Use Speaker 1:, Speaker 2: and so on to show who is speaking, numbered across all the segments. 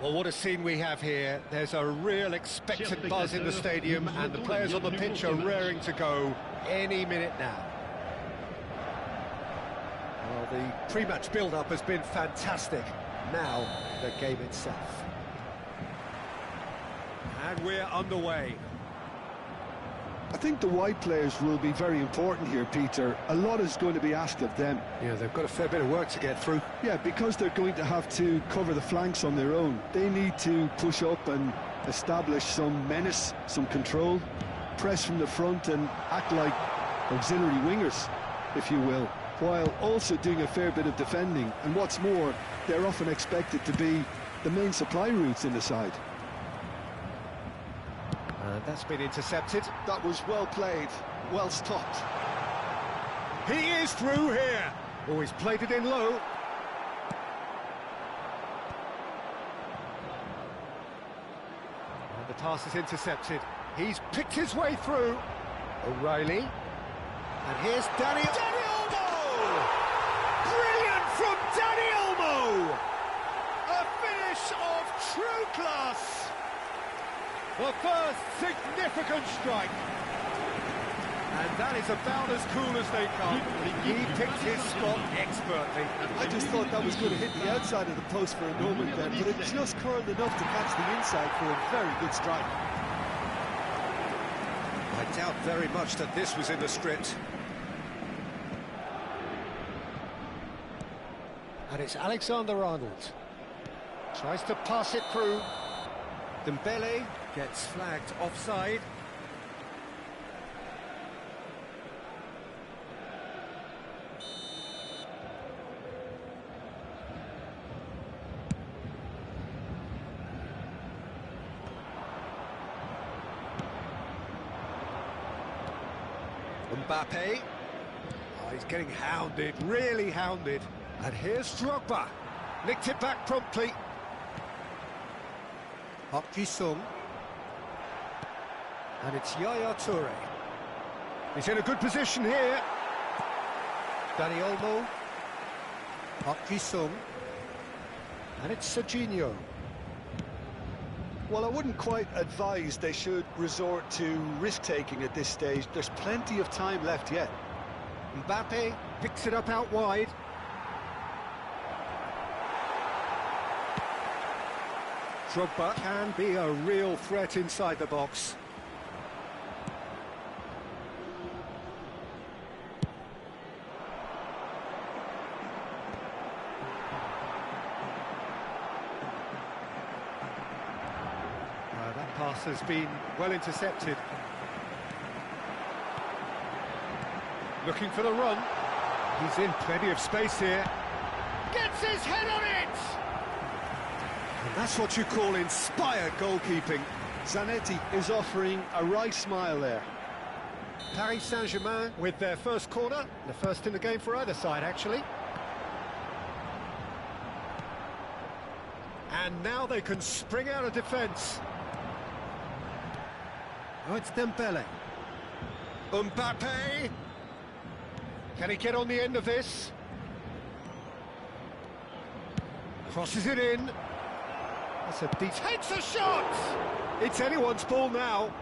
Speaker 1: Well, what a scene we have here. There's a real expectant buzz in the stadium, and the players on the pitch are raring to go any minute now. Well, the pre-match build-up has been fantastic. Now, the game itself. And we're underway.
Speaker 2: I think the wide players will be very important here, Peter. A lot is going to be asked of them.
Speaker 1: Yeah, they've got a fair bit of work to get through.
Speaker 2: Yeah, because they're going to have to cover the flanks on their own. They need to push up and establish some menace, some control, press from the front and act like auxiliary wingers, if you will, while also doing a fair bit of defending. And what's more, they're often expected to be the main supply routes in the side.
Speaker 1: That's been intercepted.
Speaker 2: That was well played, well stopped.
Speaker 1: He is through here. Oh, he's played it in low. And the pass is intercepted. He's picked his way through. O'Reilly. And here's Dani Olmo! Brilliant from Dani Olmo! A finish of true class. The first significant strike. And that is about as cool as they come. He picked his spot expertly.
Speaker 2: I just thought that was going to hit the outside of the post for a moment there, but it just curled enough to catch the inside for a very good strike.
Speaker 1: I doubt very much that this was in the script. And it's Alexander-Arnold. Tries to pass it through. Dembele gets flagged offside. Mbappe. Oh, he's getting hounded, really hounded. And here's Drogba. Nicked it back promptly. Park Ji-sung. And it's Yaya Toure. He's in a good position here. Dani Olmo. Park Ji-sung. And it's Serginho.
Speaker 2: Well, I wouldn't quite advise they should resort to risk-taking at this stage. There's plenty of time left yet.
Speaker 1: Mbappe picks it up out wide. Drogba can be a real threat inside the box. That pass has been well intercepted. Looking for the run. He's in plenty of space here. Gets his head on it! And that's what you call inspired goalkeeping.
Speaker 2: Zanetti is offering a right smile there.
Speaker 1: Paris Saint-Germain with their first corner. The first in the game for either side, actually. And now they can spring out of defence. Oh, it's Dembele. Mbappe! Can he get on the end of this? Crosses it in. That's a deep... Takes a shot! It's anyone's ball now.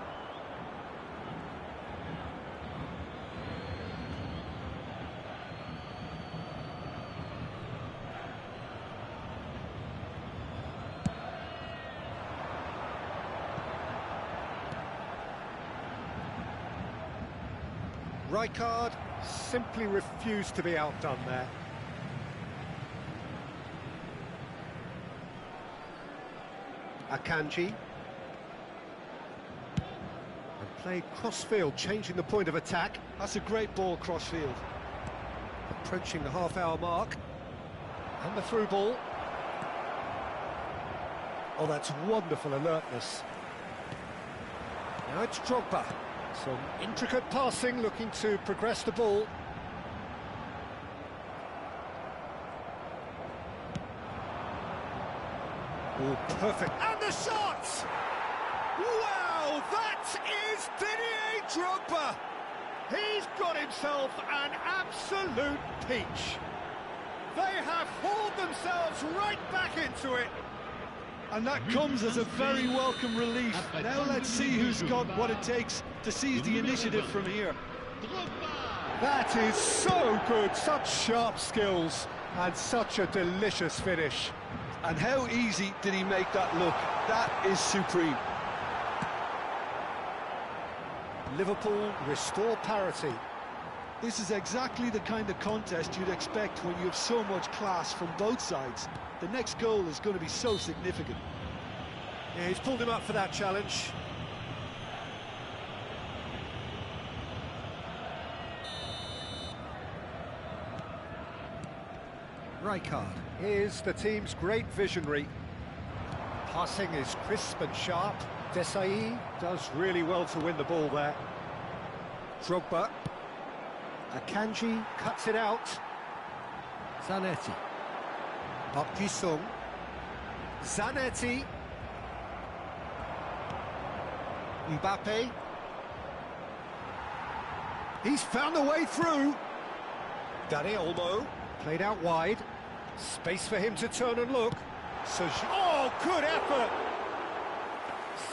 Speaker 1: Rijkaard simply refused to be outdone there. Akanji. And played cross-field, changing the point of attack.
Speaker 2: That's a great ball cross-field.
Speaker 1: Approaching the half-hour mark. And the through ball. Oh, that's wonderful alertness. Now it's Drogba. Some intricate passing, looking to progress the ball. Oh, perfect. And the shot! Wow, that is Didier Drogba! He's got himself an absolute peach. They have hauled themselves right back into it.
Speaker 2: And that comes as a very welcome relief. Now let's see who's got what it takes to seize the initiative from here.
Speaker 1: That is so good, such sharp skills and such a delicious finish.
Speaker 2: And how easy did he make that look? That is supreme.
Speaker 1: Liverpool restore parity.
Speaker 2: This is exactly the kind of contest you'd expect when you have so much class from both sides. The next goal is going to be so significant.
Speaker 1: Yeah, he's pulled him up for that challenge. Rijkaard is the team's great visionary. Passing is crisp and sharp. Desai does really well to win the ball there. Drogba. Akanji cuts it out. Zanetti. Park Ji-sung. Zanetti. Mbappe. He's found a way through. Dani Olmo. Played out wide. Space for him to turn and look. Oh, good effort!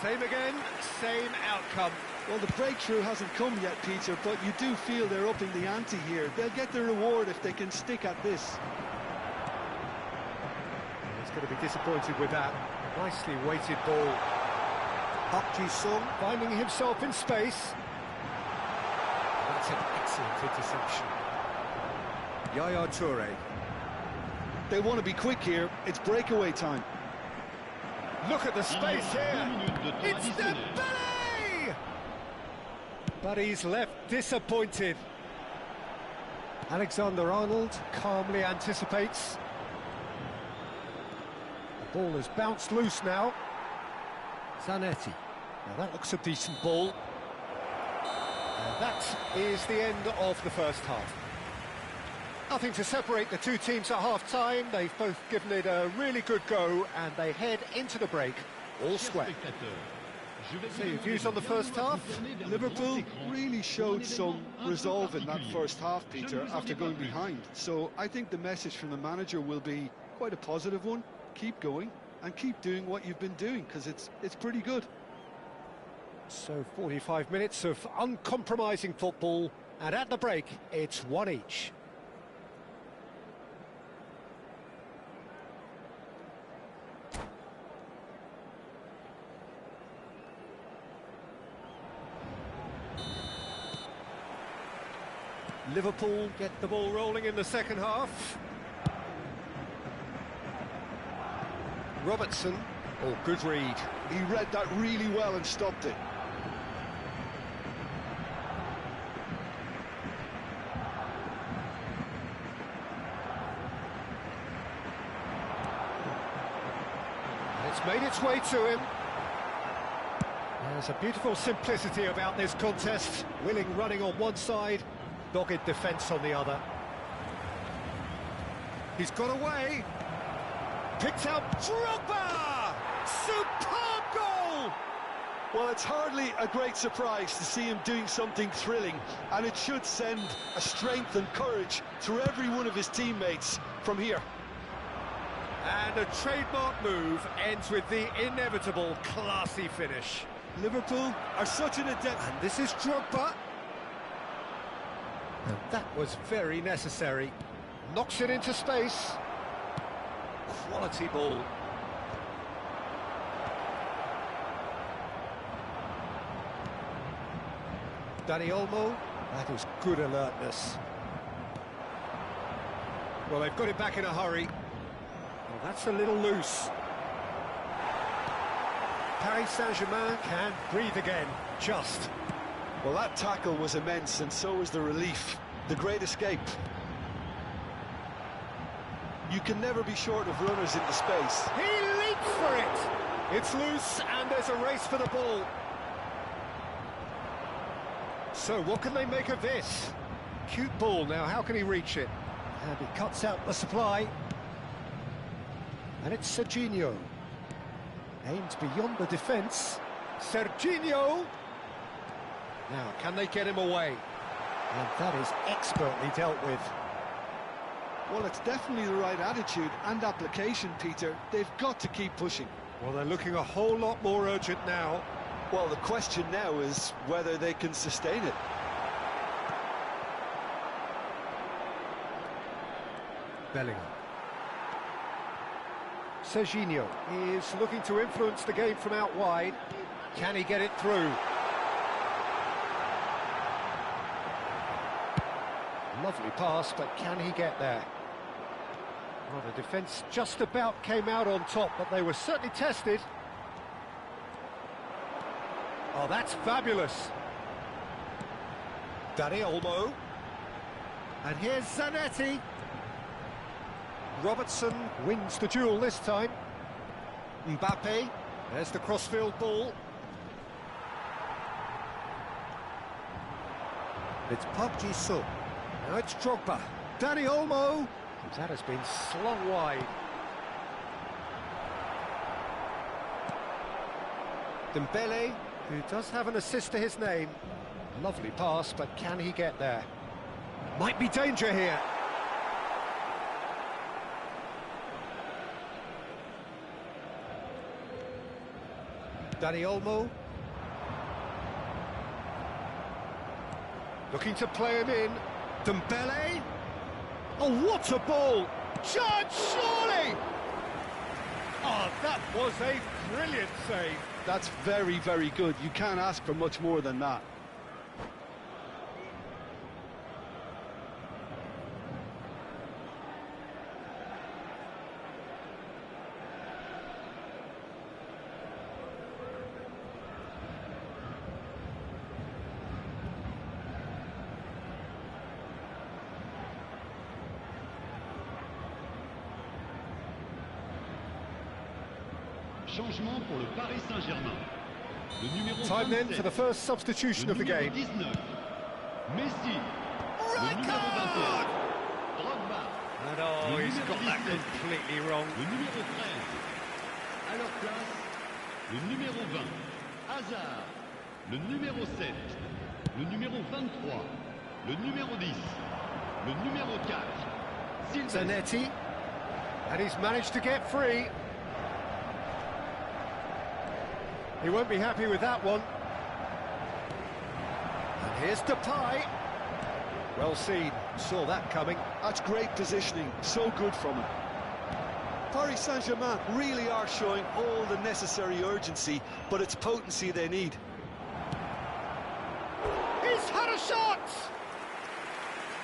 Speaker 1: Same again, same outcome.
Speaker 2: Well, the breakthrough hasn't come yet, Peter, but you do feel they're upping the ante here. They'll get the reward if they can stick at this.
Speaker 1: He's going to be disappointed with that. Nicely weighted ball. Park Ji-sung finding himself in space. That's an excellent interception. Yaya Toure.
Speaker 2: They want to be quick here. It's breakaway time.
Speaker 1: Look at the space here. It's Dembele! But he's left disappointed. Alexander-Arnold calmly anticipates. The ball has bounced loose now. Zanetti. Now that looks a decent ball. And that is the end of the first half. Nothing to separate the two teams at half-time. They've both given it a really good go, and they head into the break all square. So your views on the first half?
Speaker 2: Liverpool really showed some resolve in that first half, Peter, after going behind. So I think the message from the manager will be quite a positive one. Keep going and keep doing what you've been doing, because it's pretty good.
Speaker 1: So 45 minutes of uncompromising football, and at the break, it's one each. Liverpool get the ball rolling in the second half. Robertson. Oh, good read.
Speaker 2: He read that really well and stopped it.
Speaker 1: It's made its way to him. There's a beautiful simplicity about this contest. Willing running on one side, dogged defence on the other. He's got away. Picked out Drogba! Superb goal!
Speaker 2: Well, it's hardly a great surprise to see him doing something thrilling, and it should send a strength and courage through every one of his teammates from here.
Speaker 1: And a trademark move ends with the inevitable classy finish.
Speaker 2: Liverpool are such an adept.
Speaker 1: And this is Drogba. And that was very necessary. Knocks it into space. Quality ball. Dani Olmo. That is good alertness. Well, they've got it back in a hurry. Well, that's a little loose. Paris Saint-Germain can breathe again, just.
Speaker 2: Well, that tackle was immense, and so was the relief. The great escape. You can never be short of runners into space.
Speaker 1: He leaps for it! It's loose, and there's a race for the ball. So, what can they make of this? Cute ball now, how can he reach it? And he cuts out the supply. And it's Serginho. Aimed beyond the defence. Serginho! Now, can they get him away? And that is expertly dealt with.
Speaker 2: Well, it's definitely the right attitude and application, Peter. They've got to keep pushing.
Speaker 1: Well, they're looking a whole lot more urgent now.
Speaker 2: Well, the question now is whether they can sustain it.
Speaker 1: Bellingham. Serginho is looking to influence the game from out wide. Can he get it through? Lovely pass, but can he get there? Well, the defence just about came out on top, but they were certainly tested. Oh, that's fabulous. Dani Olmo. And here's Zanetti. Robertson wins the duel this time. Mbappe, there's the crossfield ball. It's Park Ji-sung. Now it's Drogba. Dani Olmo. That has been slung wide. Dembele, who does have an assist to his name. Lovely pass, but can he get there? Might be danger here. Dani Olmo. Looking to play him in. Dembele. Oh, what a ball! Chance, surely! Oh, that was a brilliant save.
Speaker 2: That's very, very good. You can't ask for much more than that.
Speaker 3: Changement pour le Paris Saint-Germain. Le numéro
Speaker 1: Time then for the first substitution of the game.
Speaker 3: 19. Messi.
Speaker 1: Right
Speaker 3: le numéro
Speaker 1: card!
Speaker 3: 21. Drogba.
Speaker 1: And oh,
Speaker 3: Le
Speaker 1: he's
Speaker 3: numéro
Speaker 1: got that
Speaker 3: 17.
Speaker 1: completely wrong.
Speaker 3: Le numéro 13. À leur place, le numéro 20. Hazard. Le numéro 7. Le numéro 23. Le numéro 10. Le numéro 4. Silva.
Speaker 1: Zanetti. And he's managed to get free. He won't be happy with that one. And here's Depay. Well seen, saw that coming.
Speaker 2: That's great positioning, so good from him. Paris Saint-Germain really are showing all the necessary urgency, but it's potency they need.
Speaker 1: He's had a shot!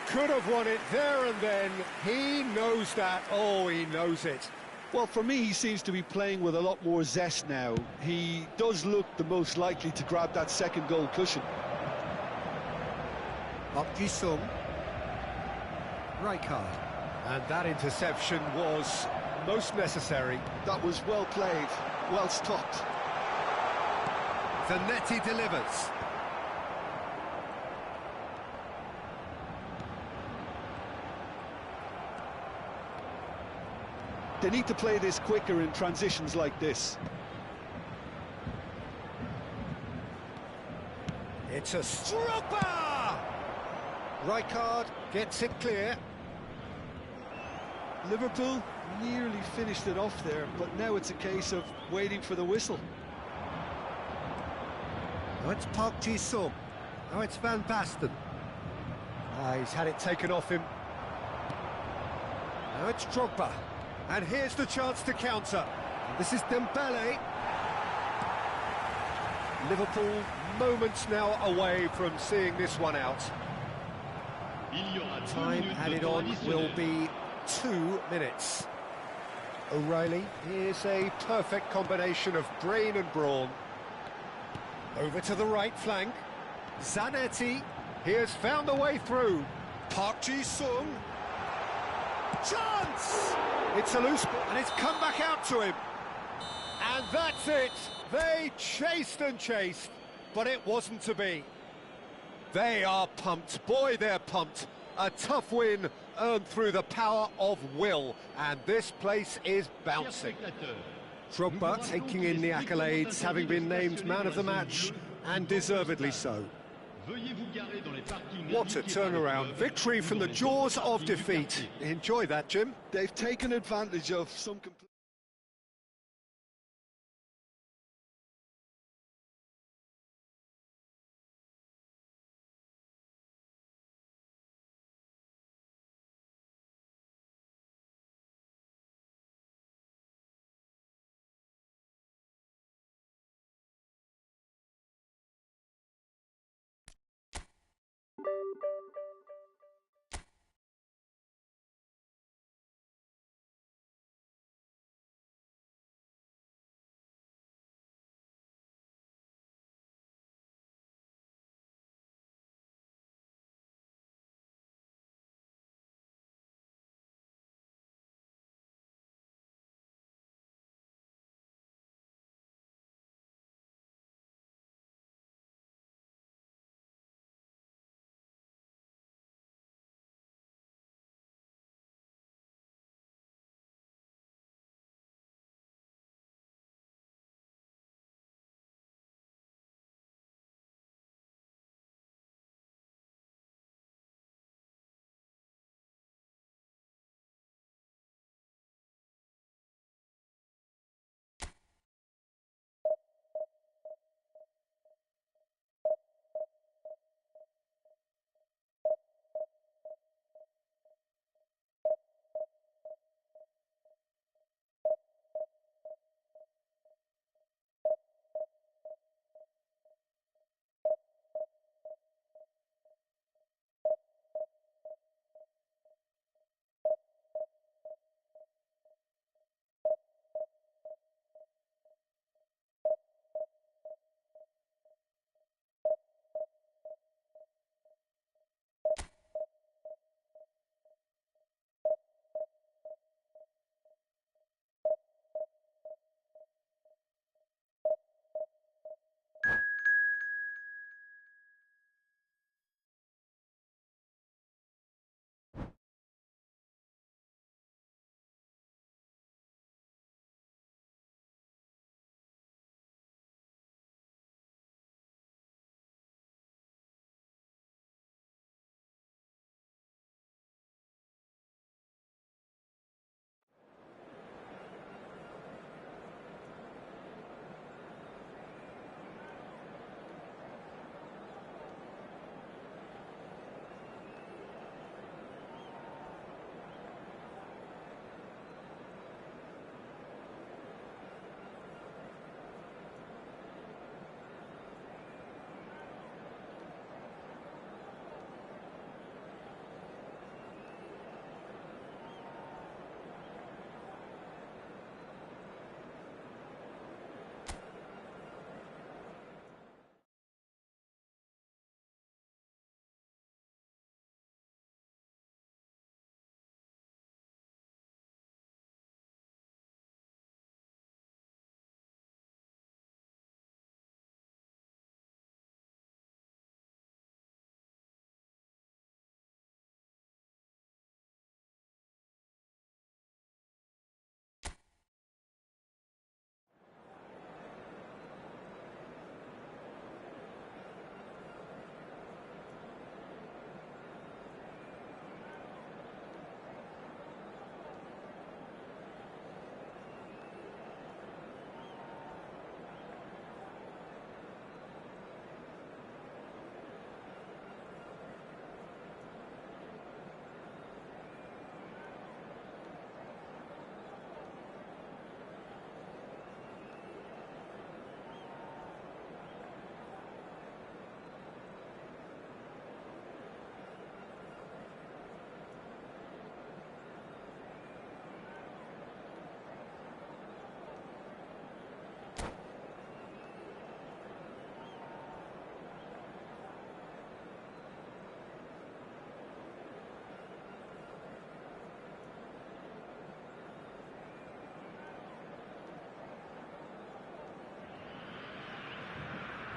Speaker 1: Could have won it there and then. He knows that. Oh, he knows it.
Speaker 2: Well, for me, he seems to be playing with a lot more zest now. He does look the most likely to grab that second goal cushion.
Speaker 1: Park Ji-sung. Rijkaard. And that interception was most necessary.
Speaker 2: That was well played, well stopped.
Speaker 1: Zanetti delivers.
Speaker 2: They need to play this quicker in transitions like this.
Speaker 1: It's a Drogba! Rijkaard gets it clear.
Speaker 2: Liverpool nearly finished it off there, but now it's a case of waiting for the whistle.
Speaker 1: Now it's Park Ji-sung. Now it's Van Basten. He's had it taken off him. Now it's Drogba. And here's the chance to counter. This is Dembele. Liverpool moments now away from seeing this one out. Time added on will be 2 minutes. O'Reilly is a perfect combination of brain and brawn. Over to the right flank. Zanetti, he has found a way through. Park Ji-sung. Chance! It's a loose ball, and it's come back out to him. And that's it. They chased and chased, but it wasn't to be. They are pumped. Boy, they're pumped. A tough win earned through the power of will, and this place is bouncing. Drogba taking in the accolades, having been named man of the match, and deservedly so. What a turnaround. Victory from the jaws of defeat. Enjoy that, Jim.
Speaker 2: They've taken advantage of some...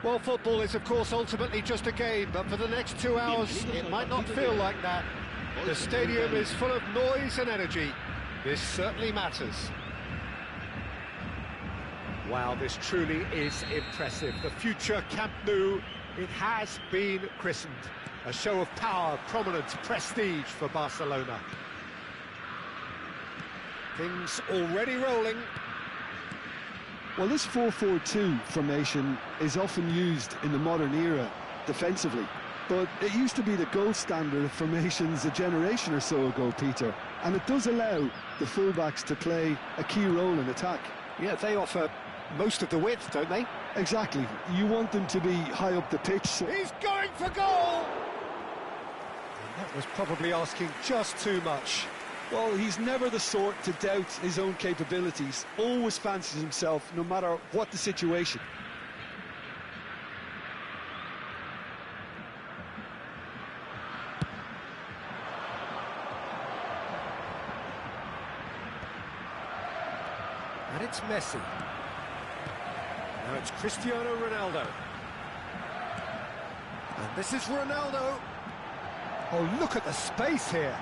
Speaker 1: Well, football is, of course, ultimately just a game, but for the next 2 hours, it might not feel like that. The stadium is full of noise and energy. This certainly matters. Wow, this truly is impressive. The future Camp Nou, it has been christened. A show of power, prominence, prestige for Barcelona. Things already rolling.
Speaker 2: Well, this 4-4-2 formation is often used in the modern era defensively, but it used to be the gold standard of formations a generation or so ago, Peter, and it does allow the fullbacks to play a key role in attack.
Speaker 1: Yeah, they offer most of the width, don't they?
Speaker 2: Exactly. You want them to be high up the pitch.
Speaker 1: He's going for goal! And that was probably asking just too much.
Speaker 2: Well, he's never the sort to doubt his own capabilities, always fancies himself no matter what the situation.
Speaker 1: And it's Messi. Now it's Cristiano Ronaldo. And this is Ronaldo. Oh, look at the space here.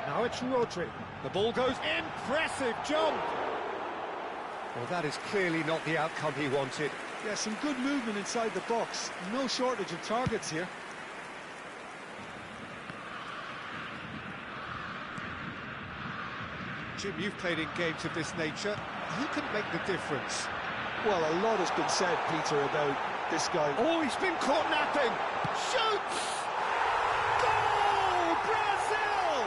Speaker 1: Now it's Rodri. The ball goes. Impressive jump! Well, that is clearly not the outcome he wanted.
Speaker 2: Yeah, some good movement inside the box. No shortage of targets here.
Speaker 1: Jim, you've played in games of this nature. Who can make the difference?
Speaker 2: Well, a lot has been said, Peter, about this guy.
Speaker 1: Oh, he's been caught napping. Shoots! Goal! Brazil!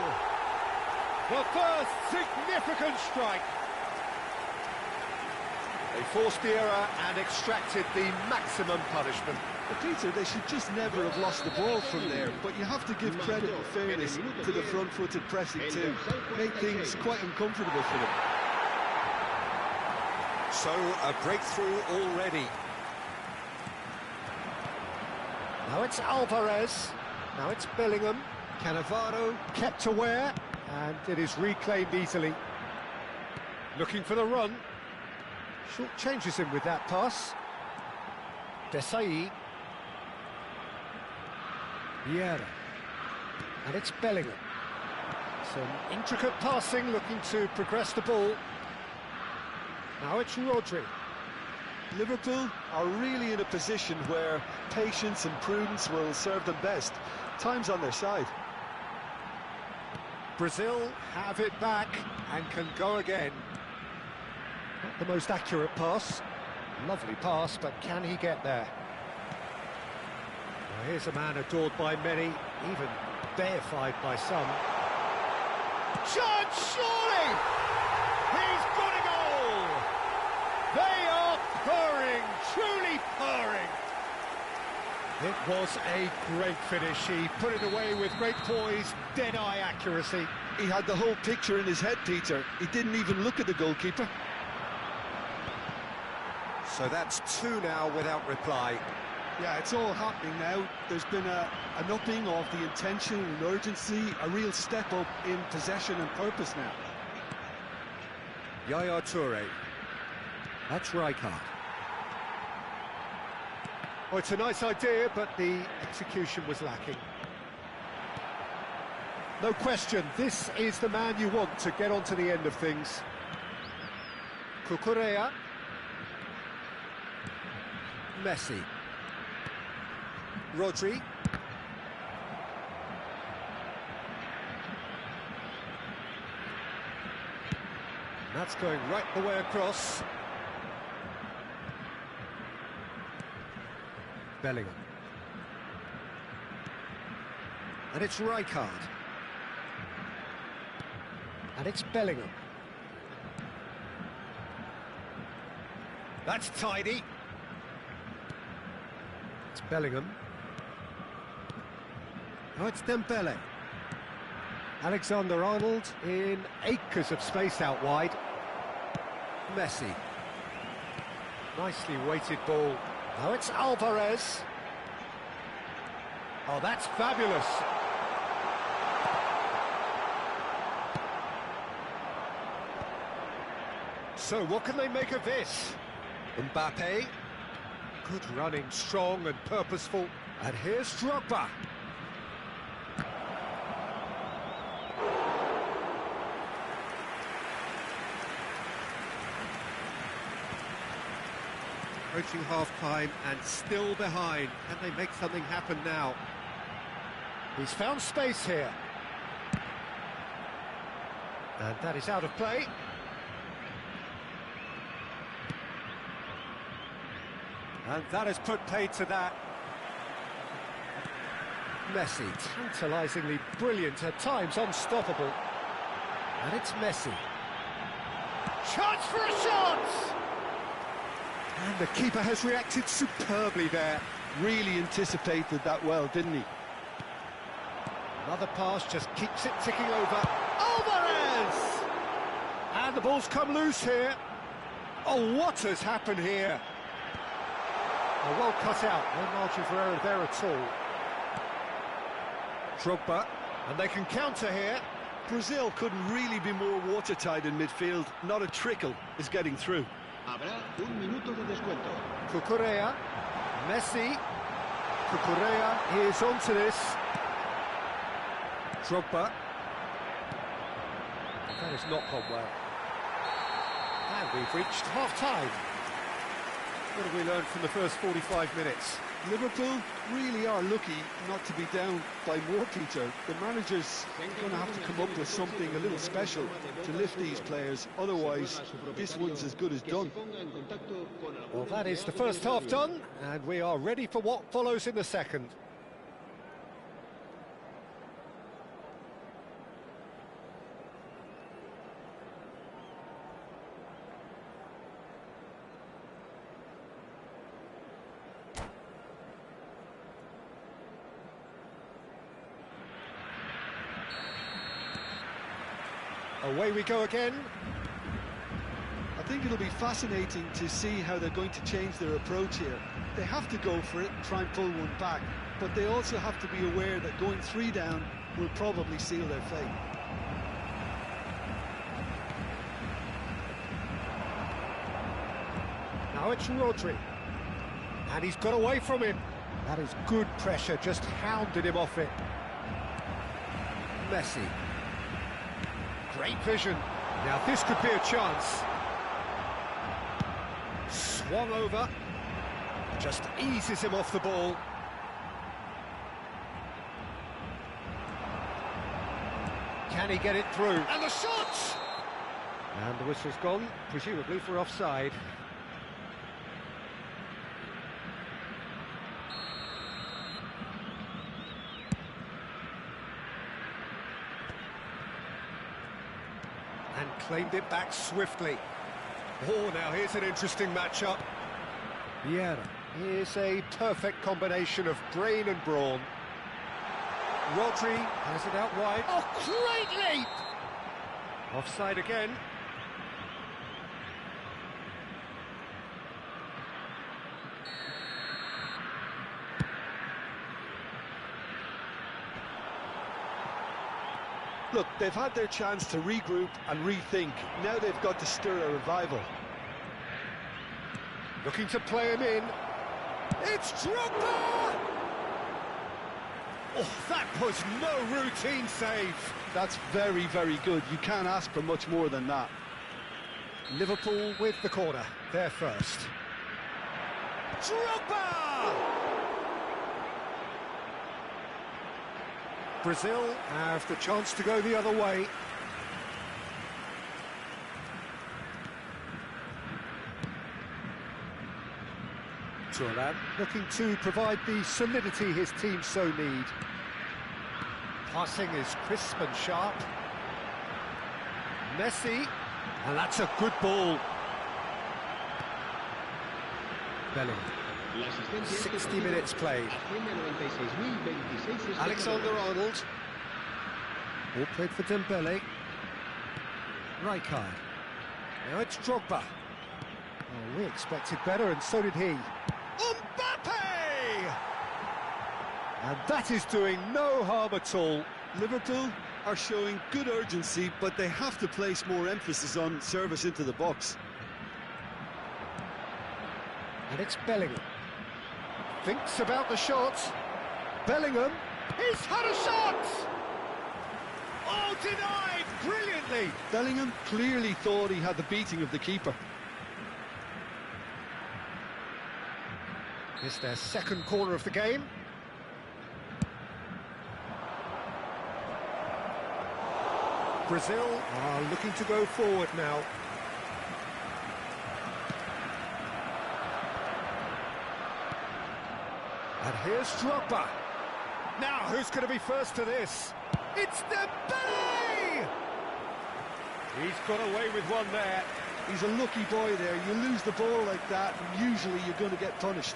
Speaker 1: The first significant strike. They forced the error and extracted the maximum punishment.
Speaker 2: But Peter, they should just never have lost the ball from there, but you have to give credit and fairness to the front-footed pressing too. Made things quite uncomfortable for them.
Speaker 1: So, a breakthrough already. Now it's Alvarez. Now it's Bellingham. Cannavaro kept aware, and it is reclaimed easily. Looking for the run. Short changes him with that pass. Desai. Vieira. And it's Bellingham. Some intricate passing, looking to progress the ball. Now it's Rodri.
Speaker 2: Liverpool are really in a position where patience and prudence will serve them best. Time's on their side.
Speaker 1: Brazil have it back and can go again. Not the most accurate pass. Lovely pass, but can he get there? Well, here's a man adored by many, even deified by some. Chance, surely! He's got a goal! They are purring, truly purring. It was a great finish. He put it away with great poise, dead-eye accuracy.
Speaker 2: He had the whole picture in his head, Peter. He didn't even look at the goalkeeper.
Speaker 1: So that's two now without reply.
Speaker 2: Yeah, it's all happening now. There's been an upping of the intention and urgency, a real step up in possession and purpose now.
Speaker 1: Yaya Toure. That's Rijkaard. Oh, it's a nice idea, but the execution was lacking. No question, this is the man you want to get onto the end of things. Cucurella. Messi. Rodri. That's going right the way across. Bellingham. And it's Rijkaard. And it's Bellingham. That's tidy. It's Bellingham. Oh, it's Dembele. Alexander-Arnold in acres of space out wide. Messi. Nicely weighted ball. Now it's Alvarez. Oh, that's fabulous. So, what can they make of this? Mbappe. Good running, strong and purposeful. And here's Drogba. Approaching half-time and still behind. Can they make something happen now? He's found space here. And that is out of play. And that has put paid to that. Messi, tantalisingly brilliant, at times unstoppable. And it's Messi. Chance for a shot! And the keeper has reacted superbly there.
Speaker 2: Really anticipated that well, didn't he?
Speaker 1: Another pass just keeps it ticking over. Alvarez! And the ball's come loose here. Oh, what has happened here? Oh, well cut out, no margin for error there at all. Drogba, and they can counter here.
Speaker 2: Brazil couldn't really be more watertight in midfield. Not a trickle is getting through.
Speaker 3: Habrá un minuto de descuento.
Speaker 1: Cucurella, Messi. Cucurella is onto this. Drogba. That has not gone well. And we've reached half-time. What have we learned from the first 45 minutes?
Speaker 2: Liverpool really are lucky not to be down by more, Peter. The manager's going to have to come up with something a little special to lift these players. Otherwise, this one's as good as done.
Speaker 1: Well, that is the first half done, and we are ready for what follows in the second. Away we go again.
Speaker 2: I think it'll be fascinating to see how they're going to change their approach here. They have to go for it and try and pull one back, but they also have to be aware that going 3 down will probably seal their fate.
Speaker 1: Now it's Rodri. And he's got away from him. That is good pressure, just hounded him off it. Messi. Great vision. Now this could be a chance. Swung over. Just eases him off the ball. Can he get it through? And the shot! And the whistle's gone, presumably for offside. And claimed it back swiftly. Oh, now here's an interesting matchup. Vieira. Here's a perfect combination of brain and brawn. Rodri has it out wide. Oh, great leap! Offside again.
Speaker 2: Look, they've had their chance to regroup and rethink. Now they've got to stir a revival.
Speaker 1: Looking to play him in. It's Drogba! Oh, that was no routine save.
Speaker 2: That's very, very good. You can't ask for much more than that.
Speaker 1: Liverpool with the corner. They're first. Drogba! Brazil have the chance to go the other way. Turan looking to provide the solidity his team so need. Passing is crisp and sharp. Messi, and that's a good ball. Bellingham. 60 minutes played. Alexander-Arnold. All played for Dembele. Rijkaard. Now it's Drogba. Oh, we expected better, and so did he. Mbappe! And that is doing no harm at all.
Speaker 2: Liverpool are showing good urgency, but they have to place more emphasis on service into the box.
Speaker 1: And it's Bellingham. Thinks about the shot. Bellingham, he's had a shot! Oh, denied brilliantly!
Speaker 2: Bellingham clearly thought he had the beating of the keeper.
Speaker 1: It's their second corner of the game. Brazil are looking to go forward now. And here's Drogba. Now, who's going to be first to this? It's Dembele! He's got away with one there.
Speaker 2: He's a lucky boy there. You lose the ball like that, and usually you're going to get punished.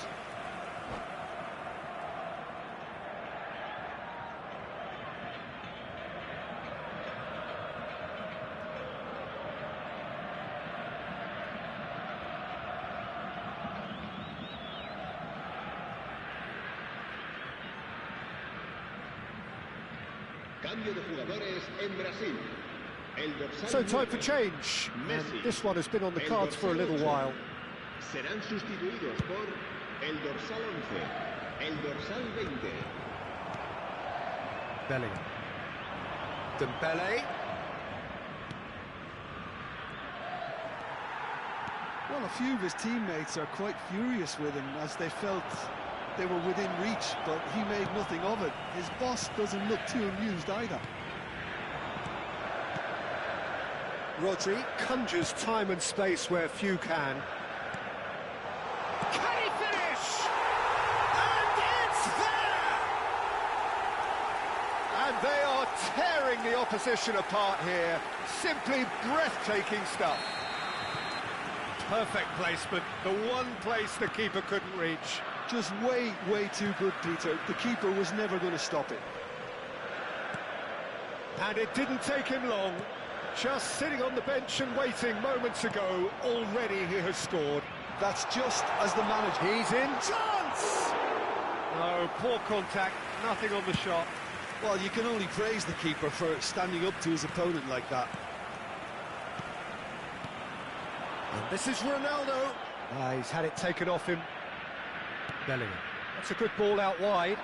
Speaker 3: Cambio de jugadores en Brasil.
Speaker 1: So time for change. And this one has been on the cards for a little while.
Speaker 3: Serán sustituidos por el dorsal 11, el dorsal 20.
Speaker 1: Bellingham. Dembele.
Speaker 2: Well, a few of his teammates are quite furious with him as they felt they were within reach, but he made nothing of it. His boss doesn't look too amused either.
Speaker 1: Rodri conjures time and space where few can. Can he finish? And it's there! And they are tearing the opposition apart here. Simply breathtaking stuff. Perfect placement, the one place the keeper couldn't reach.
Speaker 2: Just way too good, Peter. The keeper was never going to stop it.
Speaker 1: And it didn't take him long. Just sitting on the bench and waiting moments ago, already he has scored.
Speaker 2: That's just as the manager.
Speaker 1: He's in. Chance! No, poor contact, nothing on the shot.
Speaker 2: Well, you can only praise the keeper for standing up to his opponent like that.
Speaker 1: And this is Ronaldo. He's had it taken off him. Bellingham. That's a good ball out wide.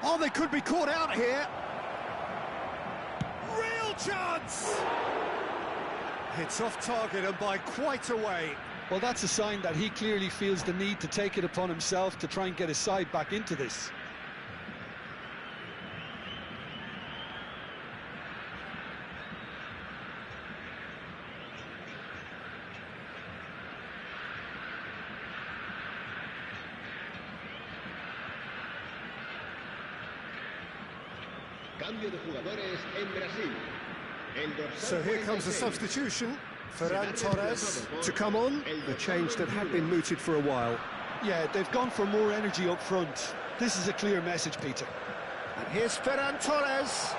Speaker 1: Oh, they could be caught out here. Real chance! It's off target and by quite a way.
Speaker 2: Well, that's a sign that he clearly feels the need to take it upon himself to try and get his side back into this.
Speaker 3: Cambio de jugadores en Brasil.
Speaker 1: So here comes the substitution. Ferran Torres to come on. The change that had been mooted for a while.
Speaker 2: Yeah, they've gone for more energy up front. This is a clear message, Peter.
Speaker 1: And here's Ferran Torres.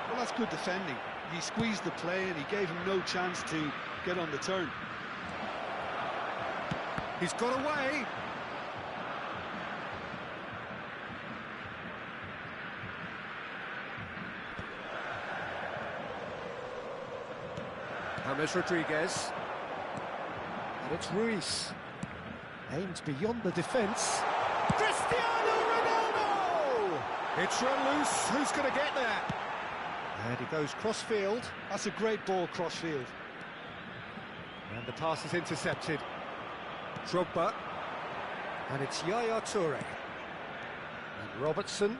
Speaker 2: Well, that's good defending. He squeezed the play and he gave him no chance to get on the turn.
Speaker 1: He's got away. James Rodriguez. And it's Ruiz. Aimed beyond the defence. Cristiano Ronaldo! It's run loose. Who's going to get there? And he goes cross-field.
Speaker 2: That's a great ball cross-field.
Speaker 1: And the pass is intercepted. Drogba. And it's Yaya Toure. And Robertson.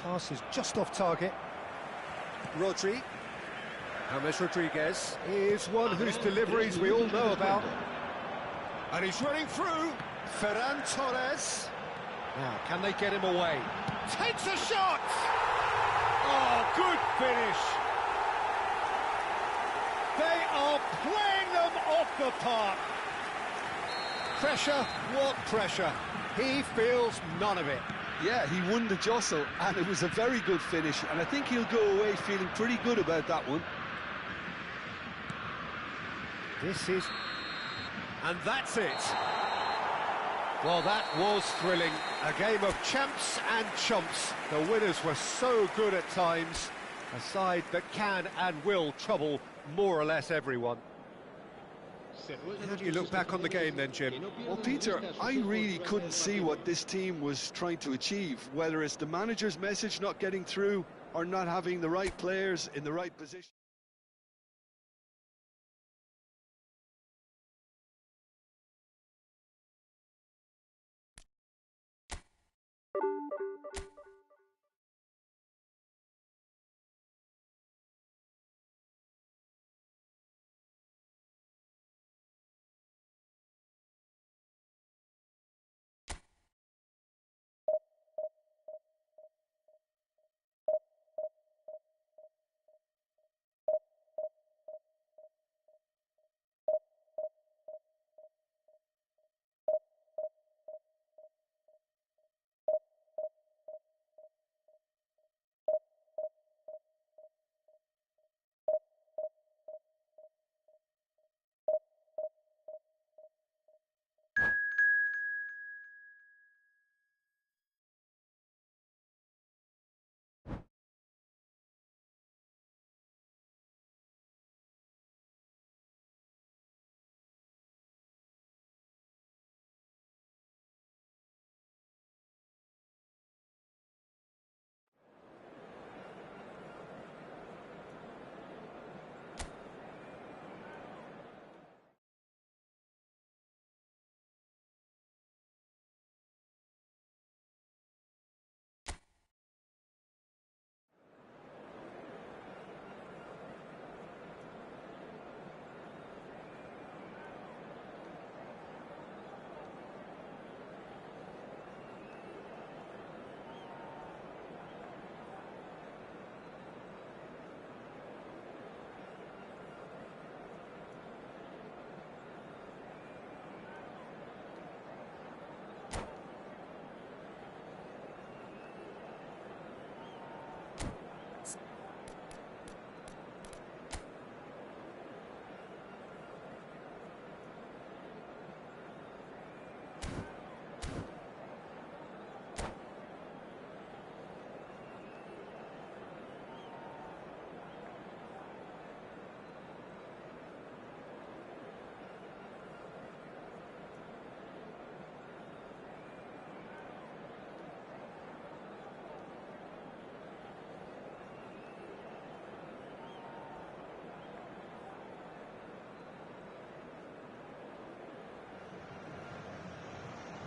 Speaker 1: Pass is just off target. Rodri. James Rodriguez is one whose deliveries we all know about. And he's running through. Ferran Torres. Now, can they get him away? Takes a shot! Oh, good finish. They are playing them off the park. Pressure, what pressure? He feels none of it.
Speaker 2: Yeah, he won the jostle, and it was a very good finish, and I think he'll go away feeling pretty good about that one.
Speaker 1: This is... And that's it. Well, that was thrilling. A game of champs and chumps. The winners were so good at times. A side that can and will trouble more or less everyone. How do you look back on the game then, Jim?
Speaker 2: Well, Peter, I really couldn't see what this team was trying to achieve, whether it's the manager's message not getting through or not having the right players in the right position.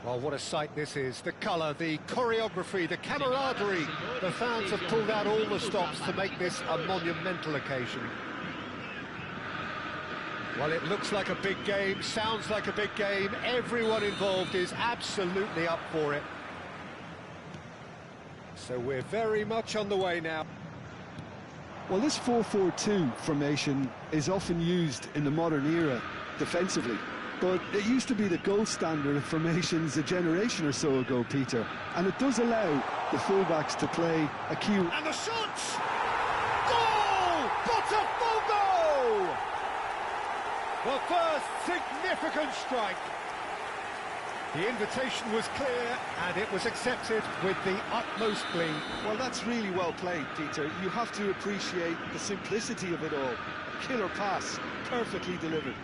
Speaker 1: Well, what a sight this is. The colour, the choreography, the camaraderie. The fans have pulled out all the stops to make this a monumental occasion. Well, it looks like a big game, sounds like a big game. Everyone involved is absolutely up for it. So we're very much on the way now.
Speaker 2: Well, this 4-4-2 formation is often used in the modern era defensively, but it used to be the gold standard of formations a generation or so ago, Peter, and it does allow the fullbacks to play a key...
Speaker 1: And the shots! Goal! Botafogo! The first significant strike. The invitation was clear, and it was accepted with the utmost glee.
Speaker 2: Well, that's really well played, Peter. You have to appreciate the simplicity of it all. A killer pass, perfectly delivered.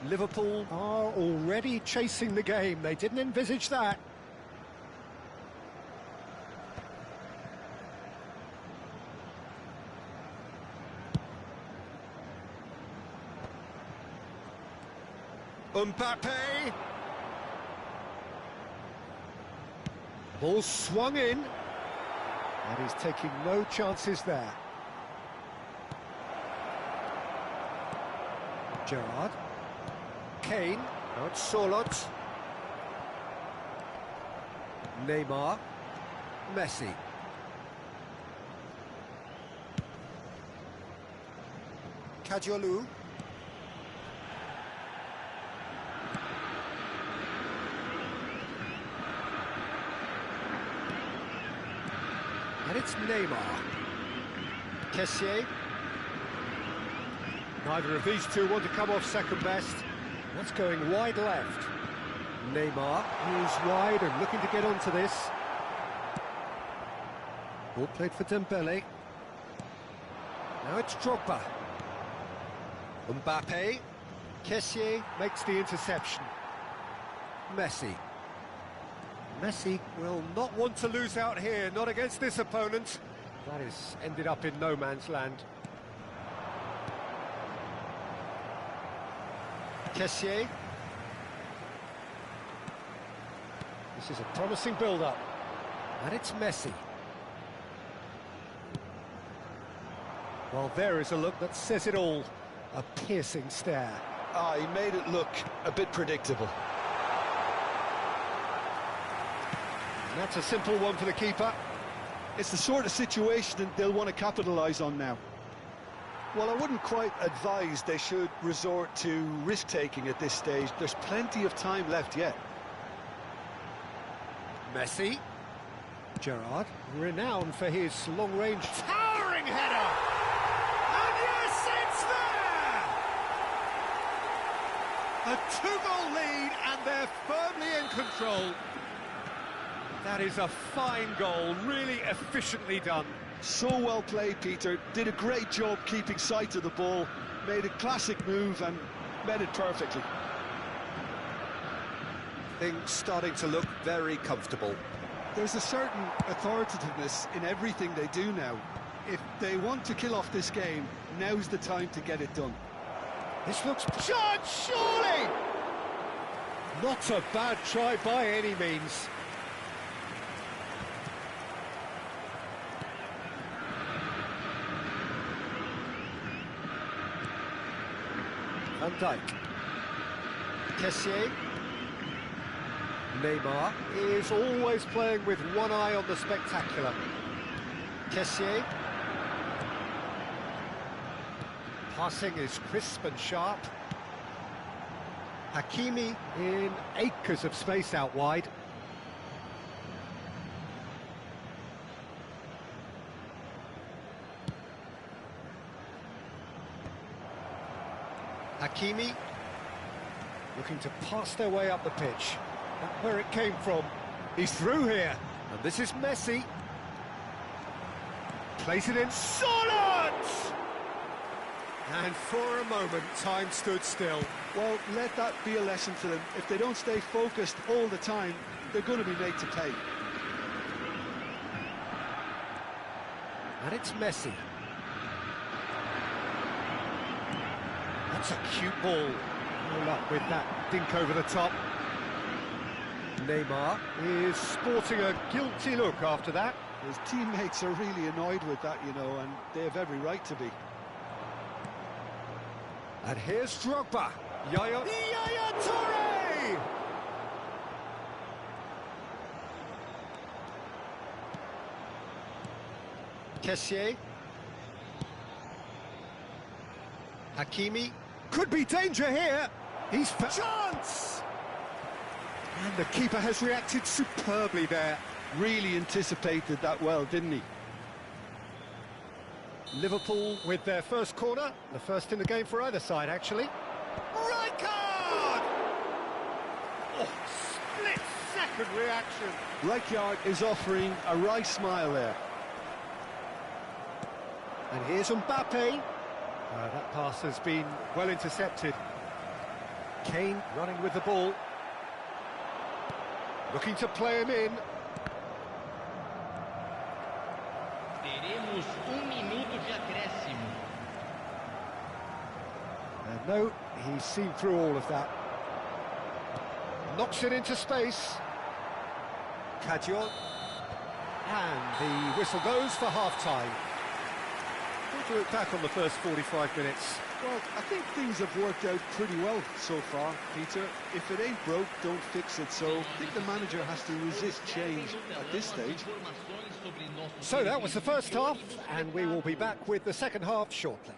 Speaker 1: Liverpool are already chasing the game. They didn't envisage that. Mbappe. Ball swung in. And he's taking no chances there. Gerrard. Kane, now it's Solot. Neymar. Messi. Kadiolu. And it's Neymar. Kessié. Neither of these two want to come off second best. That's going wide left. Neymar is wide and looking to get onto this. Ball played for Dembele. Now it's Drogba. Mbappe. Kessié makes the interception. Messi. Messi will not want to lose out here, not against this opponent. That has ended up in no man's land. Kessié. This is a promising build-up. And it's Messi. Well, there is a look that says it all. A piercing stare.
Speaker 2: He made it look a bit predictable.
Speaker 1: And that's a simple one for the keeper.
Speaker 2: It's the sort of situation that they'll want to capitalise on now. Well, I wouldn't quite advise they should resort to risk-taking at this stage. There's plenty of time left yet. Messi.
Speaker 1: Gerrard, renowned for his long-range towering header. And yes, it's there! A two-goal lead, and they're firmly in control. That is a fine goal, really efficiently done.
Speaker 2: So well played, Peter. Did a great job keeping sight of the ball, made a classic move and met it perfectly.
Speaker 1: Things starting to look very comfortable.
Speaker 2: There's a certain authoritativeness in everything they do now. If they want to kill off this game, now's the time to get it done.
Speaker 1: This looks... Shot, surely! Not a bad try by any means. Van Dijk. Kessié. Neymar is always playing with one eye on the spectacular. Kessié. Passing is crisp and sharp. Hakimi in acres of space out wide. Hakimi looking to pass their way up the pitch. That's where it came from. He's through here. And this is Messi. Place it in. Solid! And for a moment, time stood still.
Speaker 2: Well, let that be a lesson to them. If they don't stay focused all the time, they're going to be made to pay.
Speaker 1: And it's Messi. That's a cute ball. No luck with that dink over the top. Neymar is sporting a guilty look after that.
Speaker 2: His teammates are really annoyed with that, you know, and they have every right to be.
Speaker 1: And here's Drogba. Yaya Toure! Kessié. Hakimi. Could be danger here. He's chance! And the keeper has reacted superbly there.
Speaker 2: Really anticipated that well, didn't he?
Speaker 1: Liverpool with their first corner, the first in the game for either side, actually. Right card! Oh, split-second reaction.
Speaker 2: Rijkaard is offering a wry smile there.
Speaker 1: And here's Mbappe. That pass has been well intercepted. Kane running with the ball. Looking to play him in.
Speaker 3: Teremos minuto de acréscimo.
Speaker 1: And no, he's seen through all of that. Knocks it into space. Cadiol. And the whistle goes for half-time. What do you look back on the first 45 minutes?
Speaker 2: Well, I think things have worked out pretty well so far, Peter. If it ain't broke, don't fix it. So I think the manager has to resist change at this stage.
Speaker 1: So that was the first half, and we will be back with the second half shortly.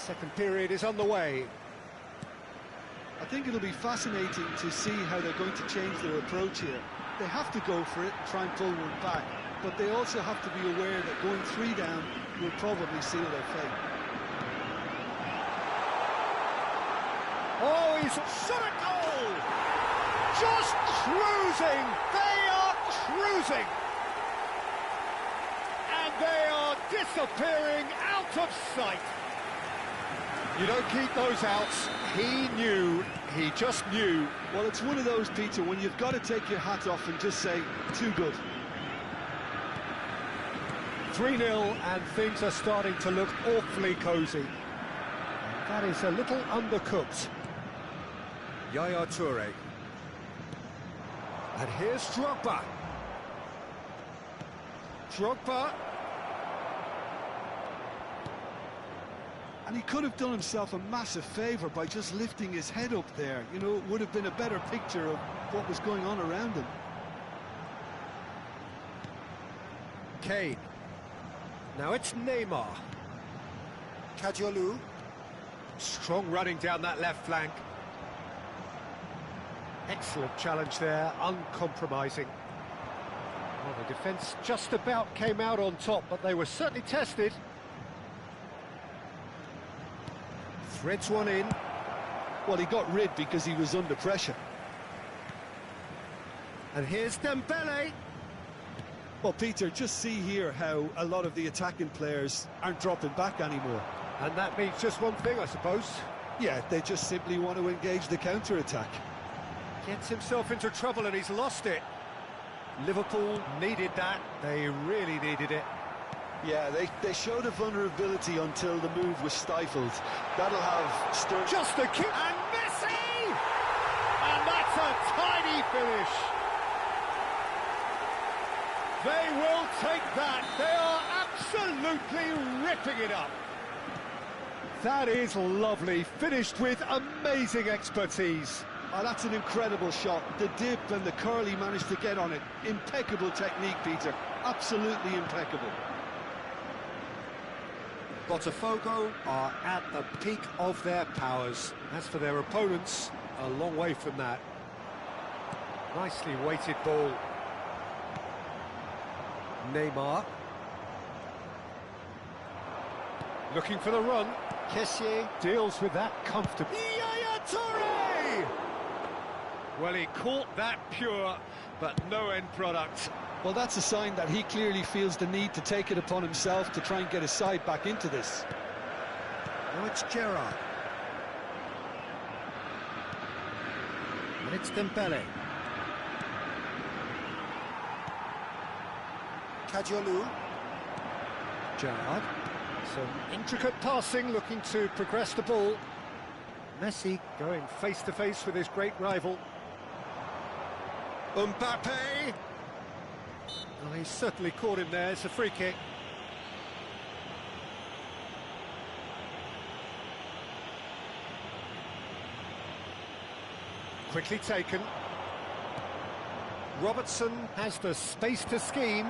Speaker 1: Second period is underway.
Speaker 2: I think it'll be fascinating to see how they're going to change their approach here. They have to go for it and try and pull one back, but they also have to be aware that going 3 down will probably seal their fate.
Speaker 1: Oh, he's shot a goal! Just cruising! They are cruising! And they are disappearing out of sight. You don't keep those outs. He just knew.
Speaker 2: Well, it's one of those, Peter, when you've got to take your hat off and just say, too good.
Speaker 1: 3-0, and things are starting to look awfully cosy. That is a little undercooked. Yaya Toure. And here's Drogba. Drogba.
Speaker 2: And he could have done himself a massive favour by just lifting his head up there. You know, it would have been a better picture of what was going on around him.
Speaker 1: Kane. Now it's Neymar. Kadiolu. Strong running down that left flank. Excellent challenge there, uncompromising. Well, the defence just about came out on top, but they were certainly tested. Threads one in.
Speaker 2: Well, he got rid because he was under pressure.
Speaker 1: And here's Dembele.
Speaker 2: Well, Peter, just see here how a lot of the attacking players aren't dropping back anymore.
Speaker 1: And that means just one thing, I suppose.
Speaker 2: Yeah, they just simply want to engage the counter-attack.
Speaker 1: Gets himself into trouble and he's lost it. Liverpool needed that. They really needed it.
Speaker 2: Yeah, they showed a vulnerability until the move was stifled. That'll have stirred...
Speaker 1: Just a kick! And Messi! And that's a tiny finish. They will take that. They are absolutely ripping it up. That is lovely, finished with amazing expertise.
Speaker 2: Oh, that's an incredible shot. The dip and the curl he managed to get on it. Impeccable technique, Peter. Absolutely impeccable.
Speaker 1: Botafogo are at the peak of their powers. As for their opponents, a long way from that. Nicely weighted ball. Neymar. Looking for the run. Kessié deals with that comfortably. Yaya Toure! Well, he caught that pure, but no end product.
Speaker 2: Well, that's a sign that he clearly feels the need to take it upon himself to try and get his side back into this.
Speaker 1: Now it's Gerrard. And it's Dembele. Kadiolu. Gerrard. Some intricate passing, looking to progress the ball. Messi going face-to-face with his great rival. Mbappe! Well, he certainly caught him there. It's a free kick. Quickly taken. Robertson has the space to scheme.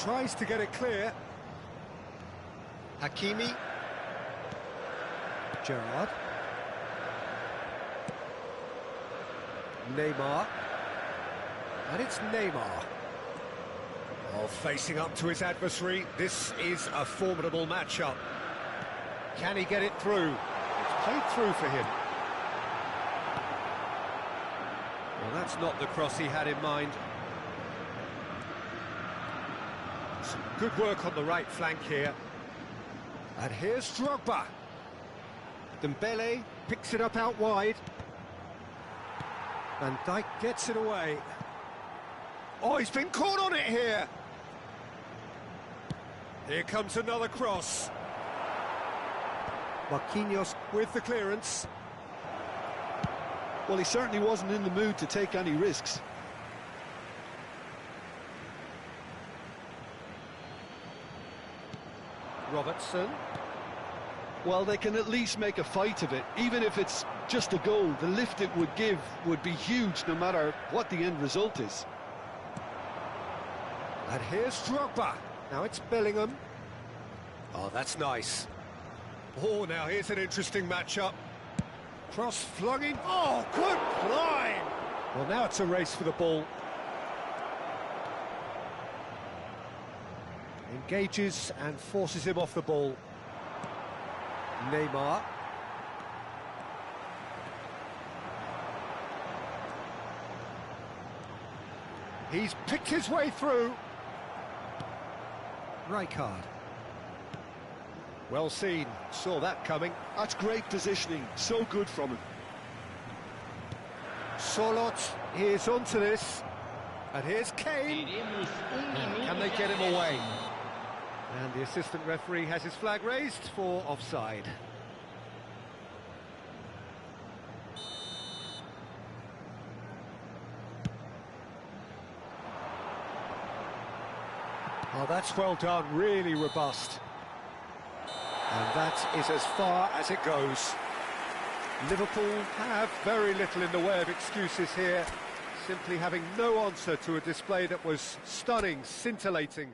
Speaker 1: Tries to get it clear. Hakimi. Gerrard. Neymar. And it's Neymar. Oh, facing up to his adversary. This is a formidable matchup. Can he get it through? It's played through for him. Well, that's not the cross he had in mind. Some good work on the right flank here. And here's Drogba. Dembele picks it up out wide. Van Dijk gets it away. Oh, he's been caught on it here. Here comes another cross. Marquinhos with the clearance.
Speaker 2: Well, he certainly wasn't in the mood to take any risks.
Speaker 1: Robertson.
Speaker 2: Well, they can at least make a fight of it. Even if it's just a goal, the lift it would give would be huge no matter what the end result is.
Speaker 1: And here's Drogba. Now it's Bellingham. Oh, that's nice. Oh, now here's an interesting matchup. Cross flung in. Oh, good climb! Well, now it's a race for the ball. Engages and forces him off the ball. Neymar. He's picked his way through. Rijkaard. Well seen, saw that coming.
Speaker 2: That's great positioning, so good from him.
Speaker 1: Sorloth is onto this. And here's Kane. Can they get him away? And the assistant referee has his flag raised for offside. Oh, that's well done, really robust. And that is as far as it goes. Liverpool have very little in the way of excuses here, simply having no answer to a display that was stunning, scintillating.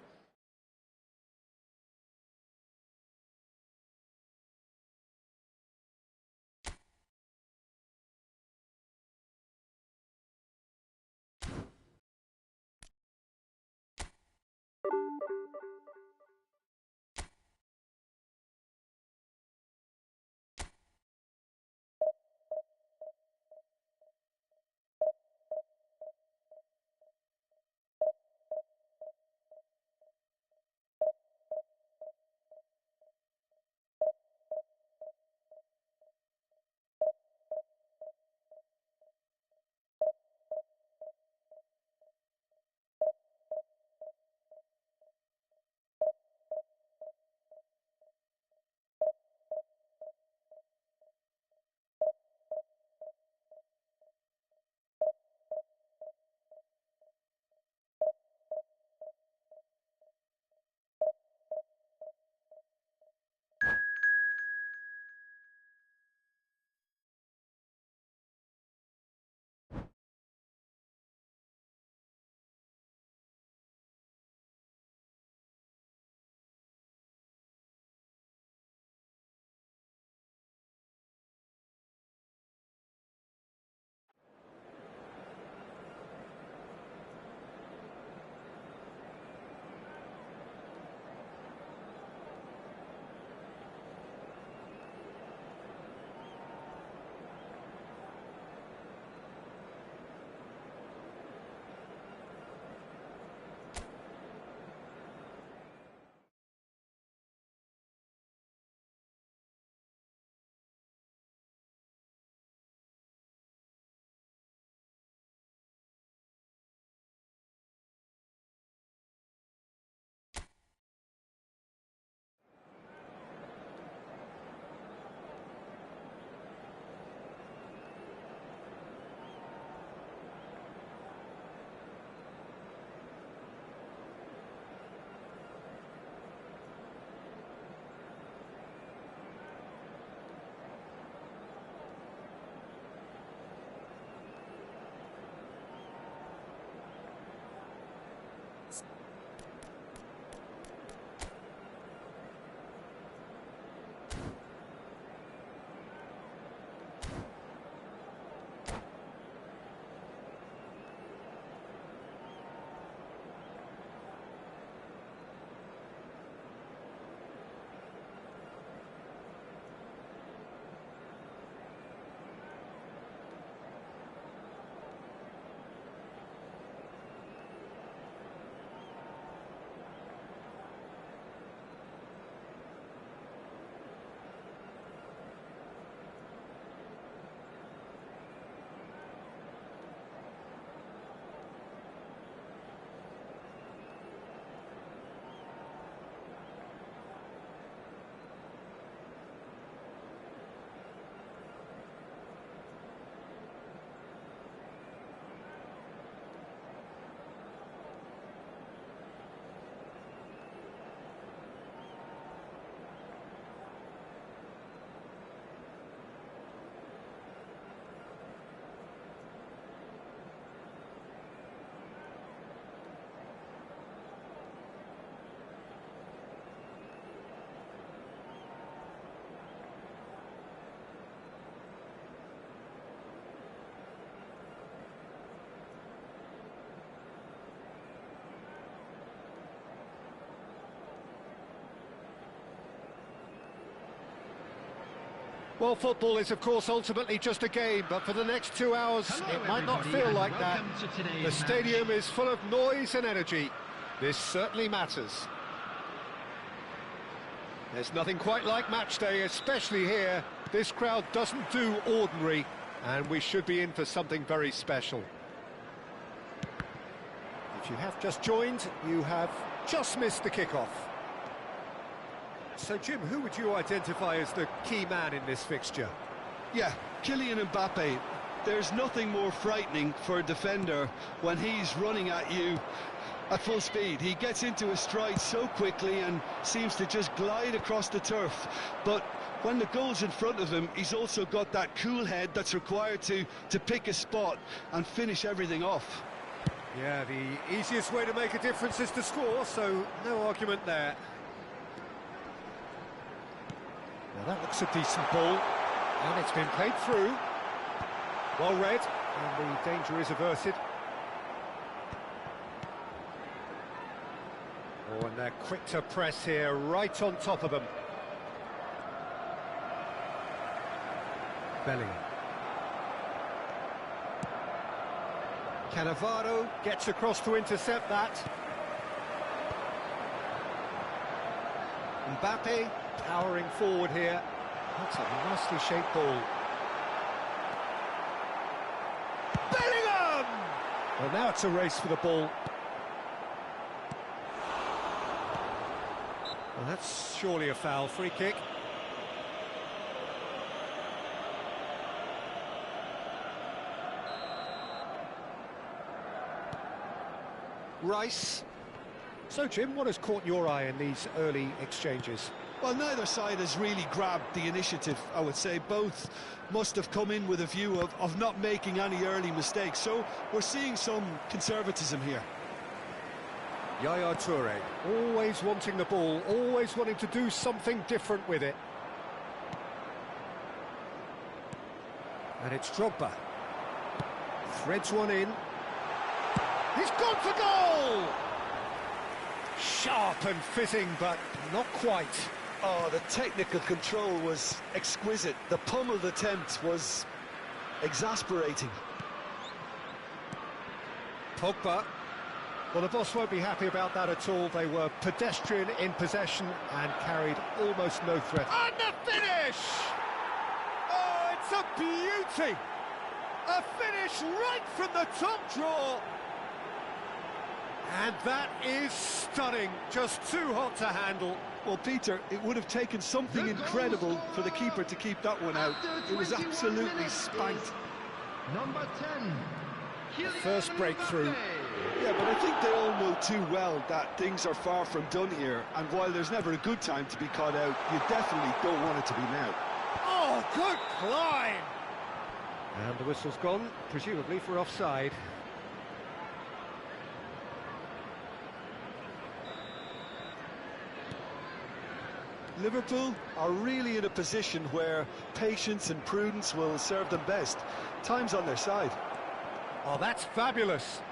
Speaker 1: Well, football is, of course, ultimately just a game, but for the next 2 hours, it might not feel like that. The stadium is full of noise and energy. This certainly matters. There's nothing quite like match day, especially here. This crowd doesn't do ordinary, and we should be in for something very special. If you have just joined, you have just missed the kickoff. So, Jim, who would you identify as the key man in this fixture?
Speaker 2: Yeah, Kylian Mbappe. There's nothing more frightening for a defender when he's running at you at full speed. He gets into his stride so quickly and seems to just glide across the turf. But when the goal's in front of him, he's also got that cool head that's required to pick a spot and finish everything off.
Speaker 1: Yeah, the easiest way to make a difference is to score, so no argument there. Now that looks a decent ball, and it's been played through. Well read, and the danger is averted. Oh, and they're quick to press here, right on top of them. Bellingham. Cannavaro gets across to intercept that. Mbappe powering forward here. That's a nicely shaped ball. Bellingham! Well, now it's a race for the ball. Well, that's surely a foul. Free kick. Rice. So, Jim, what has caught your eye in these early exchanges?
Speaker 2: Well, neither side has really grabbed the initiative, I would say. Both must have come in with a view of not making any early mistakes. So we're seeing some conservatism here.
Speaker 1: Yaya Toure, always wanting the ball, always wanting to do something different with it. And it's Drogba. Threads one in. He's gone for goal! Sharp and fitting, but not quite.
Speaker 2: Oh, the technical control was exquisite. The pummeled attempt was exasperating.
Speaker 1: Pogba. Well, the boss won't be happy about that at all. They were pedestrian in possession and carried almost no threat. And the finish! Oh, it's a beauty! A finish right from the top draw. And that is stunning. Just too hot to handle.
Speaker 2: Well, Peter, it would have taken something incredible for the keeper to keep that one out. It was absolutely spanked.
Speaker 3: Number 10.
Speaker 1: First breakthrough.
Speaker 2: Yeah, but I think they all know too well that things are far from done here, and while there's never a good time to be caught out, you definitely don't want it to be now.
Speaker 1: Oh, good climb! And the whistle's gone, presumably for offside.
Speaker 2: Liverpool are really in a position where patience and prudence will serve them best. Time's on their side.
Speaker 1: Oh, that's fabulous.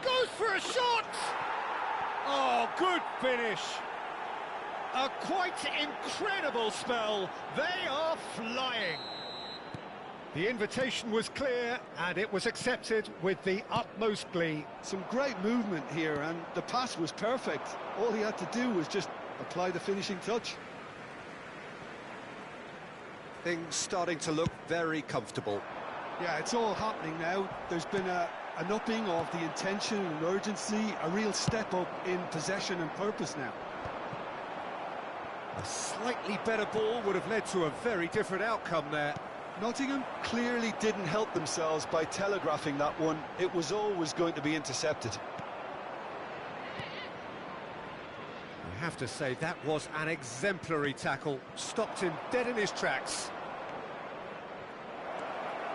Speaker 1: Goes for a shot! Oh, good finish. A quite incredible spell. They are flying. The invitation was clear, and it was accepted with the utmost glee.
Speaker 2: Some great movement here, and the pass was perfect. All he had to do was just apply the finishing touch.
Speaker 1: Things starting to look very comfortable.
Speaker 2: Yeah, it's all happening now. There's been an upping of the intention and urgency, a real step up in possession and purpose now.
Speaker 1: A slightly better ball would have led to a very different outcome there.
Speaker 2: Nottingham clearly didn't help themselves by telegraphing that one. It was always going to be intercepted.
Speaker 1: I have to say, that was an exemplary tackle. Stopped him dead in his tracks.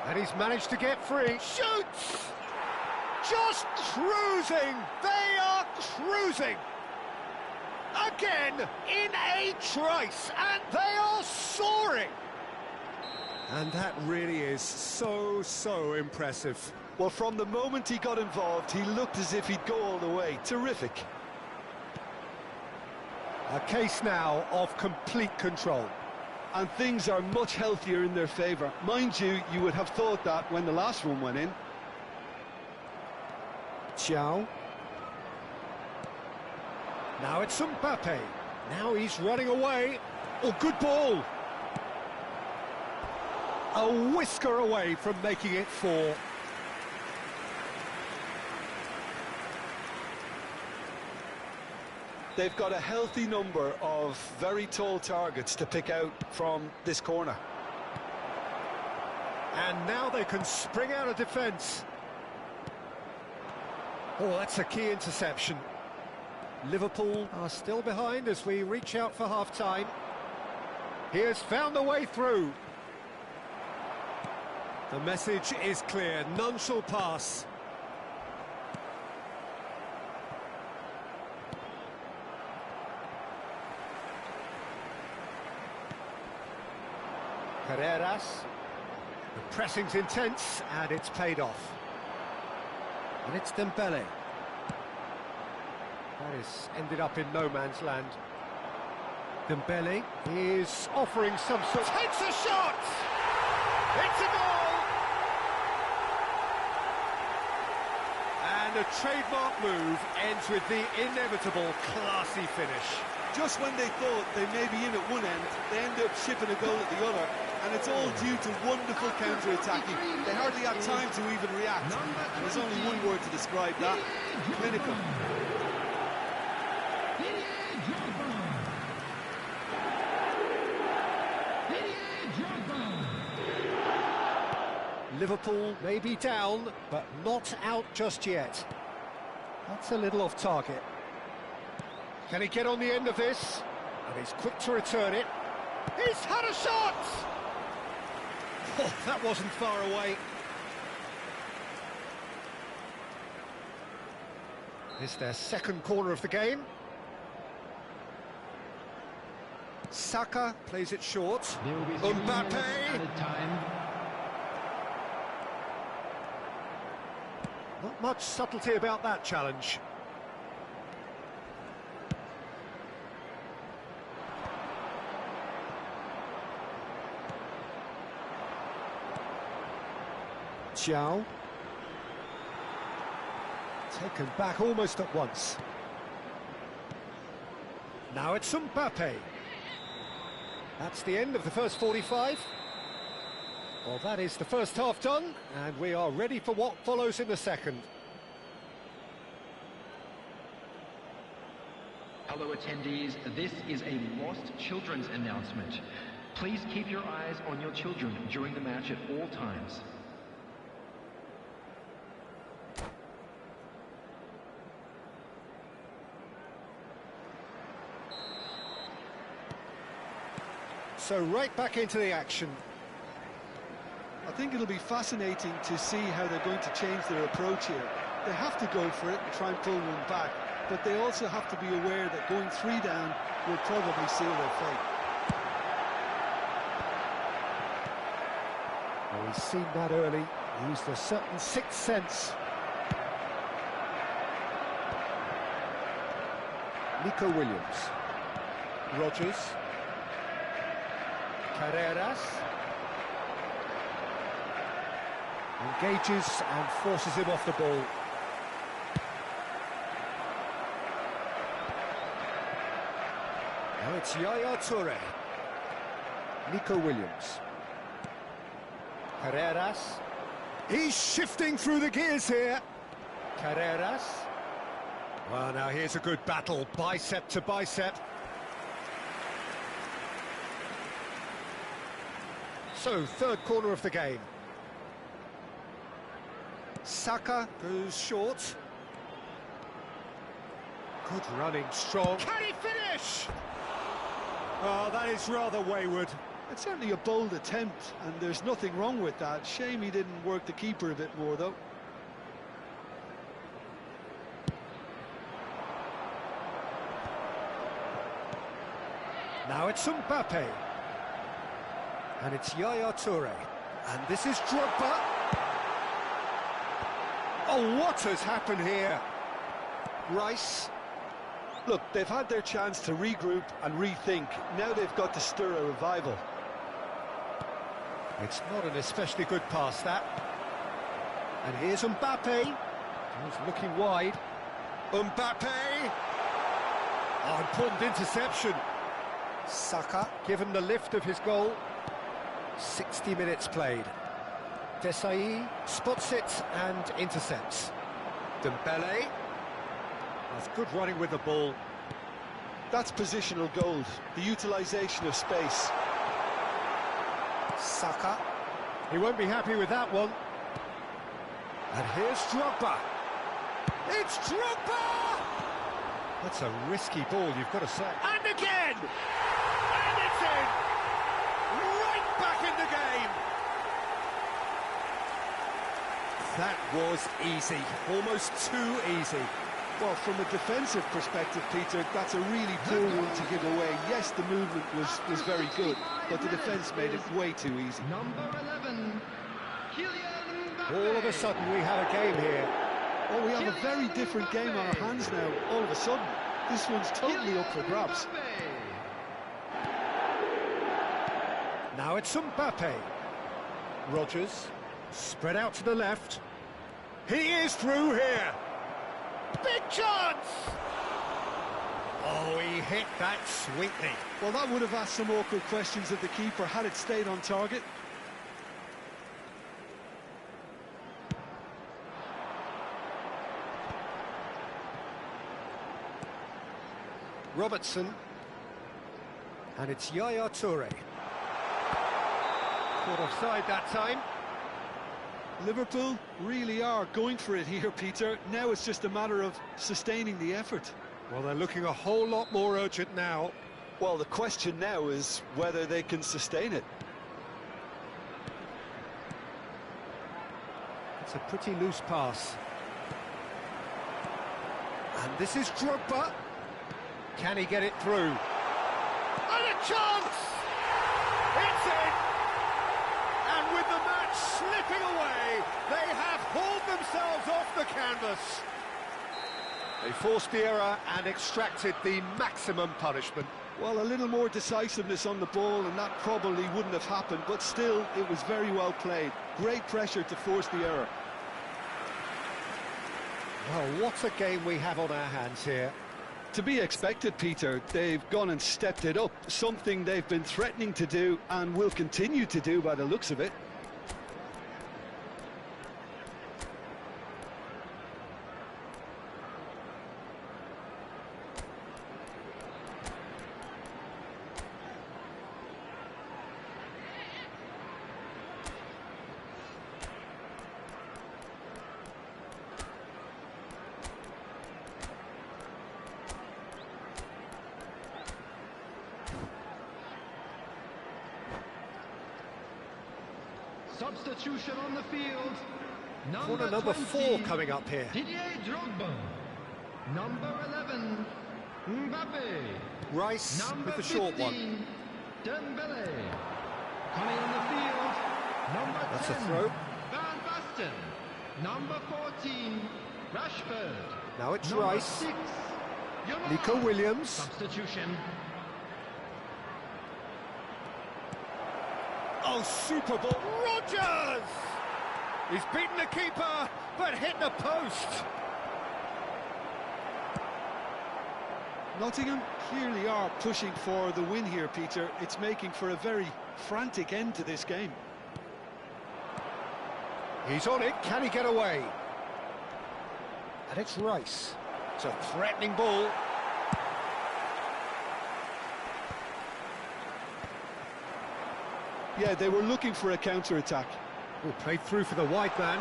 Speaker 1: And he's managed to get free. Shoots! Just cruising! They are cruising! Again, in a trice, and they are soaring! And that really is so impressive.
Speaker 2: Well, from the moment he got involved, he looked as if he'd go all the way. Terrific.
Speaker 1: A case now of complete control.
Speaker 2: and things are much healthier in their favour. Mind you, you would have thought that when the last one went in.
Speaker 1: Xiao. Now it's Mbappe. Now he's running away. Oh, good ball. A whisker away from making it 4.
Speaker 2: They've got a healthy number of very tall targets to pick out from this corner.
Speaker 1: And now they can spring out of defence. Oh, that's a key interception. Liverpool are still behind as we reach out for half-time. He has found a way through. The message is clear, none shall pass. Carreras. The pressing's intense and it's paid off. And it's Dembele. That has ended up in no man's land. Dembele is offering some sort... Takes a shot! It's a goal! And a trademark move ends with the inevitable classy finish.
Speaker 2: Just when they thought they may be in at one end, they end up shipping a goal at the other, and it's all due to wonderful counter-attacking. They hardly have time to even react, and there's only one word to describe that: clinical.
Speaker 1: Liverpool may be down, but not out just yet. That's a little off target. Can he get on the end of this? And he's quick to return it. He's had a shot! Oh, that wasn't far away. It's their second corner of the game. Saka plays it short. Mbappe! Not much subtlety about that challenge. Xiao. Taken back almost at once. Now it's Mbappe. That's the end of the first 45. Well, that is the first half done, and we are ready for what follows in the second.
Speaker 4: Hello attendees, this is a lost children's announcement. Please keep your eyes on your children during the match at all times.
Speaker 1: So right back into the action.
Speaker 2: I think it'll be fascinating to see how they're going to change their approach here. They have to go for it and try and pull one back, but they also have to be aware that going 3 down will probably seal their fate.
Speaker 1: Well, he's seen that early, used a certain sixth sense. Nico Williams. Rodgers. Carreras. Engages and forces him off the ball. Now it's Yaya Toure. Nico Williams. Carreras. He's shifting through the gears here. Carreras. Well, now here's a good battle, bicep to bicep. So, third corner of the game. Saka goes short. Good running, strong. Can he finish? Oh, that is rather wayward.
Speaker 2: It's certainly a bold attempt, and there's nothing wrong with that. Shame he didn't work the keeper a bit more, though.
Speaker 1: Now it's Mbappe. And it's Yaya Toure. And this is Drogba. Oh, what has happened here? Rice.
Speaker 2: Look, they've had their chance to regroup and rethink. Now they've got to stir a revival.
Speaker 1: It's not an especially good pass, that. And here's Mbappe. He's looking wide. Mbappe! Oh, important interception. Saka, given the lift of his goal. 60 minutes played. Desai spots it and intercepts. Dembele. That's good running with the ball.
Speaker 2: That's positional gold, the utilisation of space.
Speaker 1: Saka. He won't be happy with that one. And here's Drogba. It's Drogba! That's a risky ball, you've got to say. And again! And it's in! Right back in the game! That was easy, almost too easy.
Speaker 2: Well, from a defensive perspective, Peter, that's a really poor one to give away. Yes, the movement was very good, but the defence made it way too easy.
Speaker 3: Number 11, Kylian Mbappe.
Speaker 1: All of a sudden we have a game here.
Speaker 2: Oh, we have a very different game on our hands now, all of a sudden. This one's totally up for grabs.
Speaker 1: Now it's Mbappe. Rodgers, spread out to the left. He is through here. Big chance! Oh, he hit that sweetly.
Speaker 2: Well, that would have asked some awkward questions of the keeper had it stayed on target.
Speaker 1: Robertson. And it's Yaya Toure. Caught offside that time.
Speaker 2: Liverpool really are going for it here, Peter. Now it's just a matter of sustaining the effort.
Speaker 1: Well, they're looking a whole lot more urgent now.
Speaker 2: Well, the question now is whether they can sustain it.
Speaker 1: It's a pretty loose pass. And this is Drogba. Can he get it through? And a chance! It's in! And with the match slipping away, they have hauled themselves off the canvas. They forced the error and extracted the maximum punishment.
Speaker 2: Well, a little more decisiveness on the ball and that probably wouldn't have happened, but still, it was very well played. Great pressure to force the error.
Speaker 1: Well, what a game we have on our hands here.
Speaker 2: To be expected, Peter. They've gone and stepped it up, something they've been threatening to do and will continue to do by the looks of it.
Speaker 3: Substitution on the field.
Speaker 1: Corner number 4
Speaker 3: 20,
Speaker 1: coming up here.
Speaker 3: Didier Drogba. Number 11, Mbappe.
Speaker 1: Rice
Speaker 3: Number
Speaker 1: with the short
Speaker 3: 15,
Speaker 1: one.
Speaker 3: Dembele. Coming on the field, number
Speaker 1: That's
Speaker 3: 10,
Speaker 1: a throw.
Speaker 3: Van Basten. Number 14, Rashford.
Speaker 1: Now it's
Speaker 3: Number
Speaker 1: Rice.
Speaker 3: 6, Yamal.
Speaker 1: Nico Williams.
Speaker 3: Substitution.
Speaker 1: Oh, super ball. Rodgers! He's beaten the keeper, but hit the post.
Speaker 2: Nottingham clearly are pushing for the win here, Peter. It's making for a very frantic end to this game.
Speaker 1: He's on it. Can he get away? And it's Rice. It's a threatening ball.
Speaker 2: Yeah, they were looking for a counter-attack.
Speaker 1: Oh, played through for the wide man.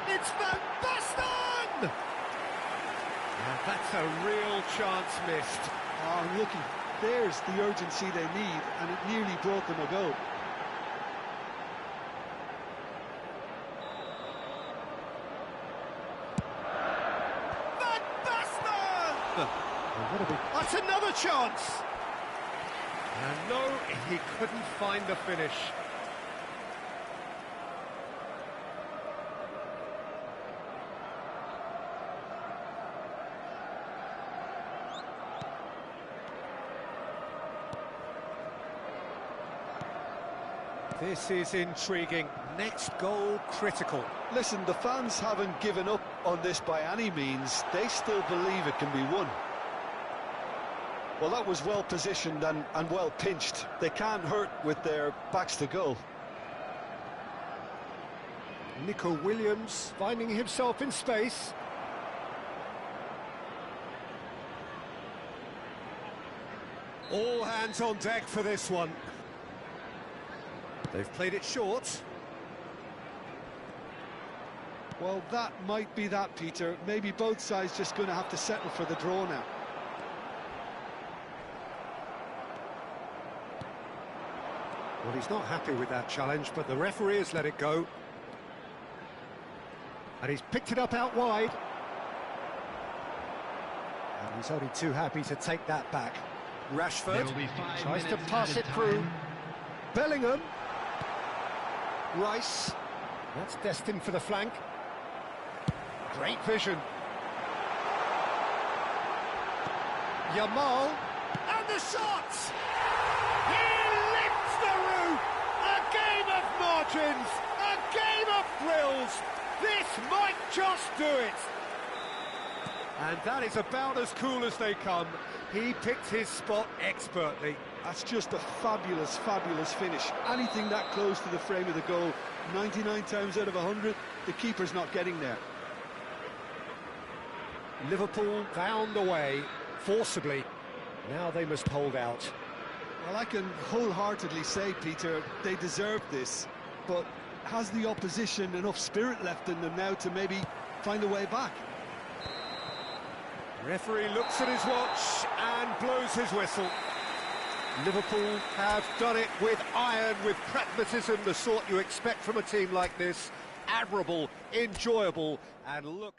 Speaker 1: It's Van Basten! And that's a real chance missed.
Speaker 2: Oh, looky, there's the urgency they need, and it nearly brought them a goal.
Speaker 1: Van Basten! That's another chance! And no, he couldn't find the finish. This is intriguing. Next goal critical.
Speaker 2: Listen, the fans haven't given up on this by any means. They still believe it can be won. Well, that was well positioned and well pinched. They can't hurt with their backs to goal.
Speaker 1: Nico Williams finding himself in space. All hands on deck for this one. They've played it short.
Speaker 2: Well, that might be that, Peter. Maybe both sides just going to have to settle for the draw now.
Speaker 1: Well, he's not happy with that challenge, but the referee has let it go. And he's picked it up out wide. And he's only too happy to take that back. Rashford tries to pass it through. Bellingham. Rice. That's destined for the flank. Great vision. Yamal. And the shot! He lifts the roof! A game of margins! A game of thrills! This might just do it! And that is about as cool as they come. He picked his spot expertly.
Speaker 2: That's just a fabulous, fabulous finish. Anything that close to the frame of the goal, 99 times out of 100, the keeper's not getting there.
Speaker 1: Liverpool found a way, forcibly. Now they must hold out.
Speaker 2: Well, I can wholeheartedly say, Peter, they deserve this, but has the opposition enough spirit left in them now to maybe find a way back?
Speaker 1: Referee looks at his watch and blows his whistle. Liverpool have done it with iron, with pragmatism, the sort you expect from a team like this. Admirable, enjoyable, and look...